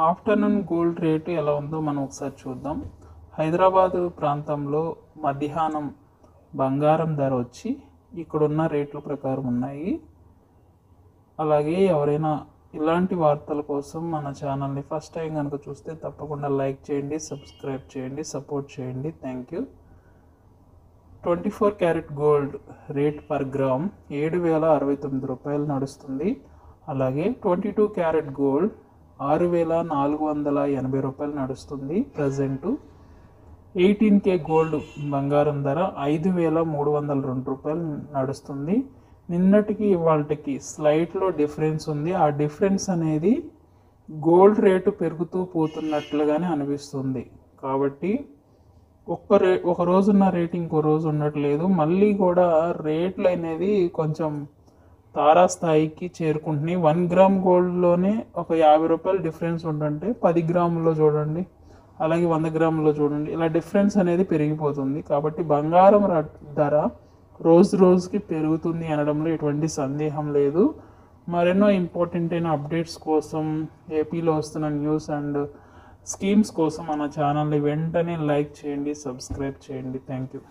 Afternoon gold rate ఎలా ఉందో మనం ఒకసారి చూద్దాం. హైదరాబాదు ప్రాంతంలో మధ్యాహ్నం బంగారం ధర వచ్చి ఇక్కడున్న రేట్ల ప్రకారం ఉన్నాయి. అలాగే ఎవరైనా ఇలాంటి వార్తల కోసం మన ఛానల్ని ఫస్ట్ టైం కనుక చూస్తే తప్పకుండా లైక్ చేయండి, సబ్స్క్రైబ్ చేయండి, సపోర్ట్ చేయండి. Thank you. 24 carat gold rate per gram 7,069 రూపాయలు నడుస్తుంది. అలాగే 22 క్యారెట్ గోల్డ్ 6,480 రూపాయలు నడుస్తుంది. ప్రజెంటు 18K గోల్డ్ బంగారం ధర 5,302 రూపాయలు నడుస్తుంది. నిన్నటికి ఇవాళకి స్లైట్లో డిఫరెన్స్ ఉంది. ఆ డిఫరెన్స్ అనేది గోల్డ్ రేటు పెరుగుతూ పోతున్నట్లుగానే అనిపిస్తుంది. కాబట్టి ఒక రోజున్న రేట్ ఇంకో రోజు ఉండట్లేదు. మళ్ళీ కూడా రేట్లు అనేది కొంచెం తారాస్థాయికి చేరుకుంటున్నాయి. 1 గ్రామ్ గోల్డ్లోనే ఒక 50 రూపాయలు డిఫరెన్స్ ఉంటుంటే 10 గ్రాముల్లో చూడండి, అలాగే 100 గ్రాముల్లో చూడండి, ఇలా డిఫరెన్స్ అనేది పెరిగిపోతుంది. కాబట్టి బంగారం ధర రోజు రోజుకి పెరుగుతుంది అనడంలో ఎటువంటి సందేహం లేదు. మరెన్నో ఇంపార్టెంట్ అయిన అప్డేట్స్ కోసం, ఏపీలో వస్తున్న న్యూస్ అండ్ స్కీమ్స్ కోసం మన ఛానల్ని వెంటనే లైక్ చేయండి, సబ్స్క్రైబ్ చేయండి. Thank you.